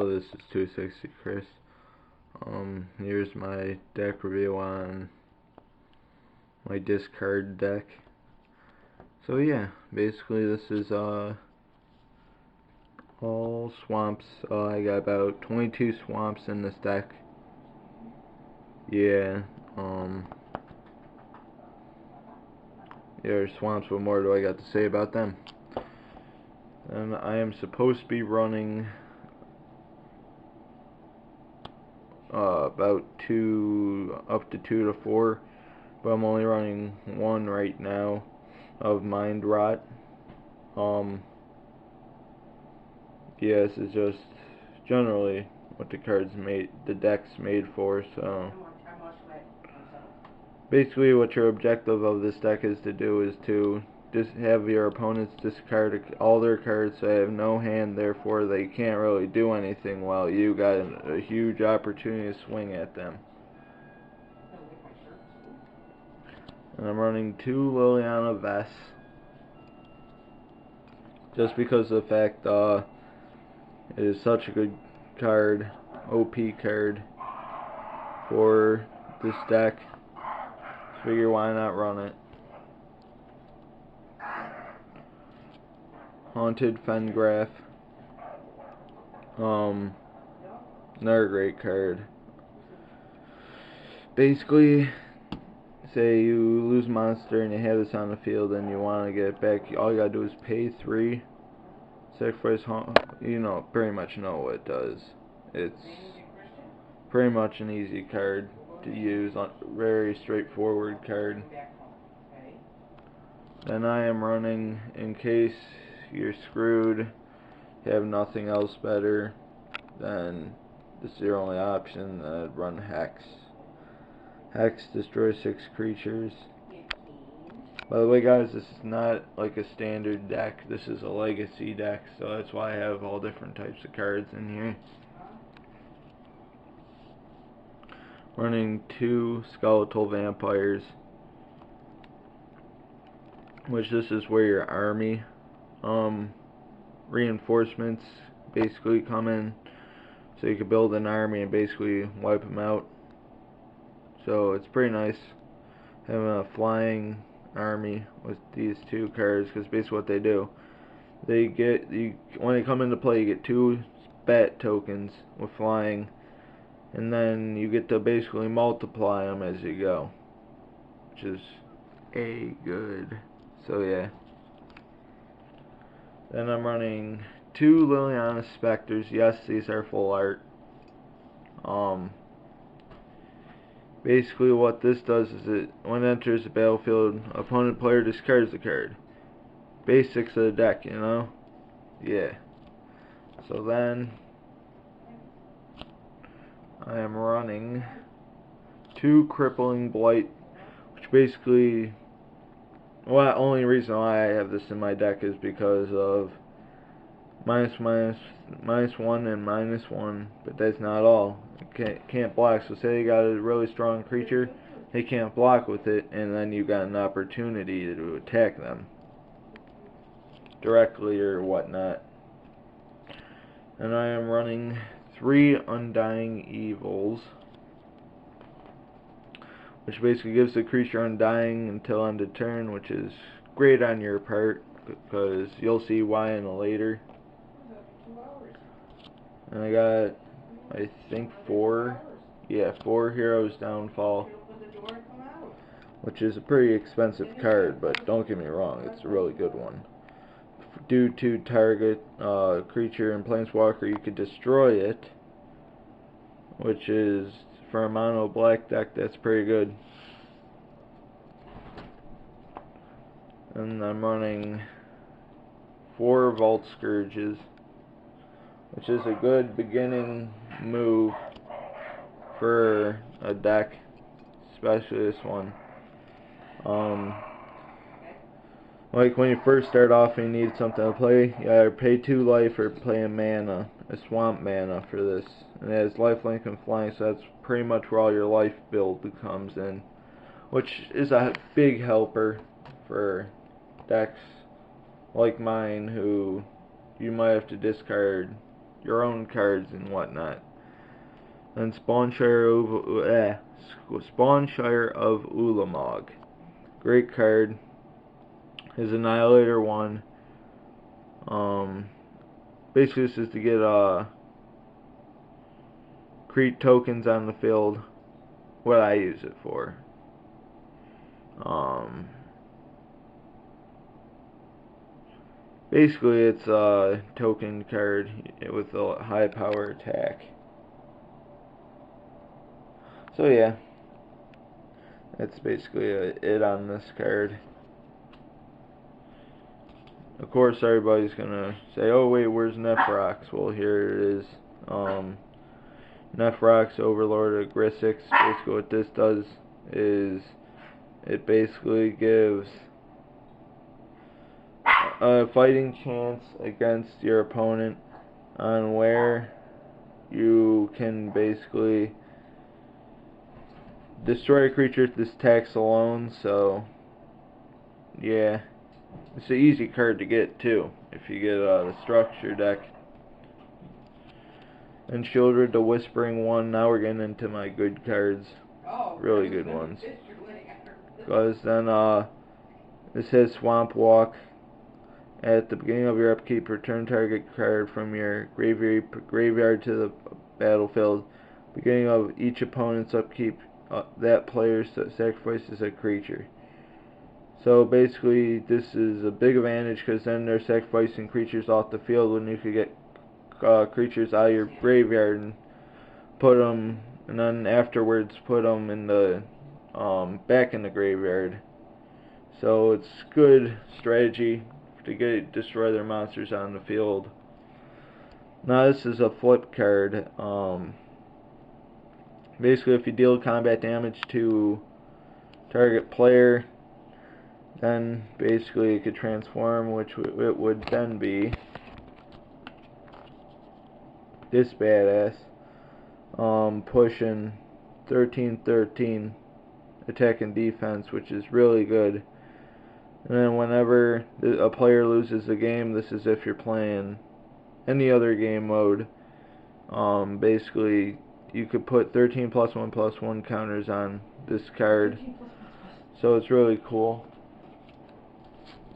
Hello, this is 260 Chris. Here's my deck review on my discard deck. So yeah, basically this is all swamps. I got about 22 swamps in this deck. Yeah, there's swamps. What more do I got to say about them? And I am supposed to be running about up to 2 to 4, but I'm only running 1 right now of mind rot. Yeah, this is just generally what the deck's made for. So basically what your objective of this deck is to do is to just have your opponents discard all their cards so they have no hand, therefore they can't really do anything while you got a huge opportunity to swing at them. And I'm running 2 Liliana Vess just because of the fact it is such a good card, OP card for this deck. Figure why not run it. Haunted Fengraf. Another great card. Basically, say you lose a monster and you have this on the field and you want to get it back, all you gotta do is pay 3, sacrifice, you pretty much know what it does. It's pretty much an easy card to use, very straightforward card. Then I am running, in case you're screwed, you have nothing else better, then this is your only option, I'd run Hex. Hex destroys 6 creatures. By the way guys, this is not like a standard deck, this is a legacy deck, so that's why I have all different types of cards in here. Running 2 skeletal vampires, which this is where your army reinforcements basically come in, so you can build an army and basically wipe them out. So it's pretty nice having a flying army with these 2 cards, because basically what they do, when they come into play, you get 2 bat tokens with flying, and then you get to basically multiply them as you go, which is good. So yeah. Then I'm running 2 Liliana specters. Yes, these are full art. Basically what this does is when it enters the battlefield, opponent player discards the card. Basics of the deck, Yeah. So then I am running 2 cripling blight, which basically, well, the only reason why I have this in my deck is because of -1 and -1, but that's not all. It can't block, so say you got a really strong creature, they can't block with it, and then you got an opportunity to attack them directly or whatnot. And I am running 3 undying evils, which basically gives the creature undying until end of turn, which is great on your part, because you'll see why in a later. And I got, I think 4 Heroes Downfall, which is a pretty expensive card, but don't get me wrong, it's a really good one. Due to target creature and planeswalker, you could destroy it, which is, for a mono black deck, that's pretty good. And I'm running 4 Vault Skirges, which is a good beginning move for a deck, especially this one. Like when you first start off and you need something to play, you either pay 2 life or play a swamp mana for this. And it has lifelink and flying, so that's pretty much where all your life build comes in, which is a big helper for decks like mine, who you might have to discard your own cards and whatnot. And spawnshire of Ulamog. Great card. His Annihilator 1. Basically this is to get create tokens on the field. What I use it for. Basically it's a token card with a high power attack. So yeah, that's basically it on this card. Of course everybody's gonna say, oh wait, where's nefarox? Well, here it is. Nefarox, overlord of grixis. Basically what this does is it basically gives a fighting chance against your opponent on where you can basically destroy a creature with this tax alone. So yeah, it's an easy card to get too if you get the structure deck. And sheoldred, the wispering one. Now we're getting into my good cards, really good ones. Because then this has swamp walk. At the beginning of your upkeep, return target card from your graveyard to the battlefield. Beginning of each opponent's upkeep, that player sacrifices a creature. So basically this is a big advantage because then they're sacrificing creatures off the field when you could get creatures out of your graveyard and put them, and then afterwards put them in the back in the graveyard. So it's good strategy to destroy their monsters on the field. Now this is a flip card. Basically if you deal combat damage to target player, then basically it could transform, which it would then be this badass, pushing 13-13 attack and defense, which is really good. And then whenever a player loses a game, this is if you're playing any other game mode, basically you could put 13+1/+1 counters on this card. So it's really cool.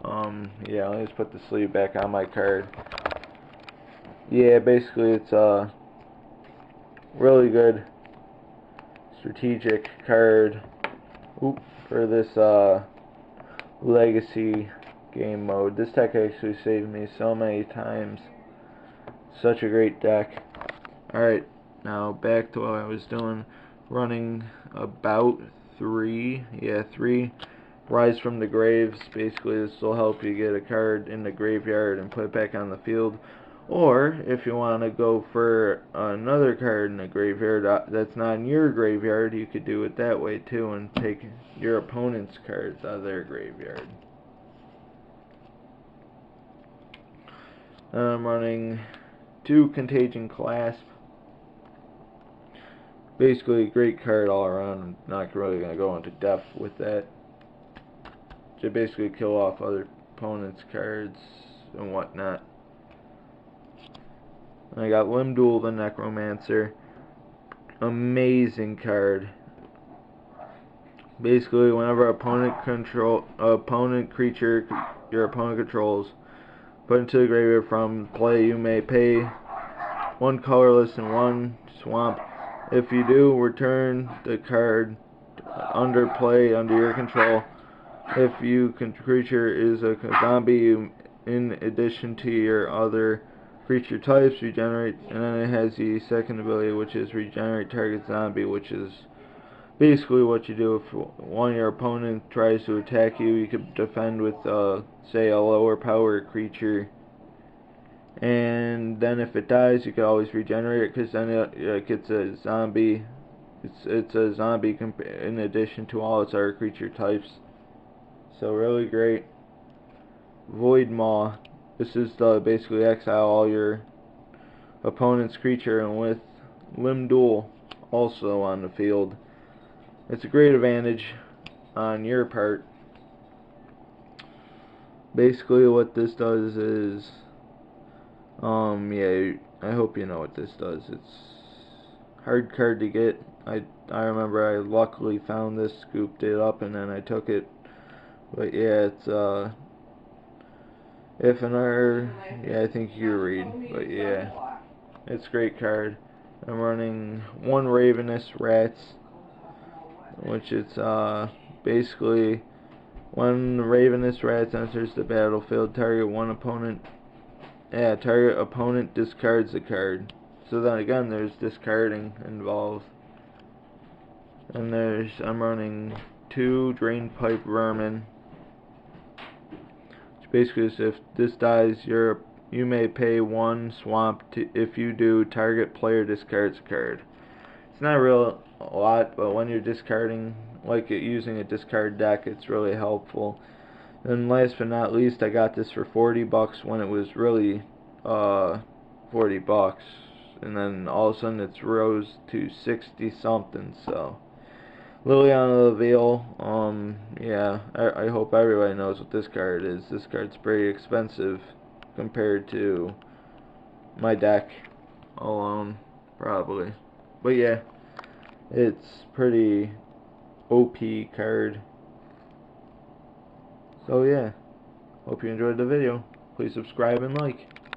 Yeah, let me just put the sleeve back on my card. Yeah, basically it's a really good strategic card for this legacy game mode. This deck actually saved me so many times. Such a great deck. Alright, now back to what I was doing. Running about 3 Rise from the Graves. Basically this will help you get a card in the graveyard and put it back on the field. Or if you want to go for another card in the graveyard that's not in your graveyard, you could do it that way too and take your opponent's cards out of their graveyard. I'm running 2 Contagion Clasp. Basically a great card all around. I'm not really going to go into depth with that. To basically kill off other opponent's cards and whatnot. I got lim-dul, the necromancer. Amazing card. Basically, whenever opponent creature your opponent controls put into the graveyard from play, you may pay 1 colorless and 1 swamp. If you do, return the card under play under your control. If your creature is a zombie, in addition to your other creature types, regenerate, and then it has the second ability, which is regenerate target zombie, which is basically what you do if one of your opponent tries to attack you. You could defend with say a lower power creature, and then if it dies you can always regenerate it, because then it gets a zombie. It's a zombie in addition to all its other creature types. So really great. Void Maw. This is to basically exile all your opponent's creature, and with lim-dul also on the field, it's a great advantage on your part. Basically what this does is Yeah, I hope you know what this does. It's hard card to get. I remember I luckily found this, scooped it up, and then I took it. But yeah, it's if an R, yeah, I think you read. But yeah, it's a great card. I'm running one ravenous rats, which it's basically when ravenous rats enters the battlefield, target opponent discards a card. So then again, there's discarding involved. And I'm running 2 drainpipe vermin, which basically is if this dies, you may pay 1 swamp if you do, target player discards a card. It's not real a lot, but when you're discarding, like using a discard deck, it's really helpful. And last but not least, I got this for $40 when it was really $40, and then all of a sudden it's rose to 60 something. So Liliana the Veil, yeah, I hope everybody knows what this card is. This card's pretty expensive compared to my deck alone, probably. But yeah, it's pretty OP card. So yeah, hope you enjoyed the video. Please subscribe and like.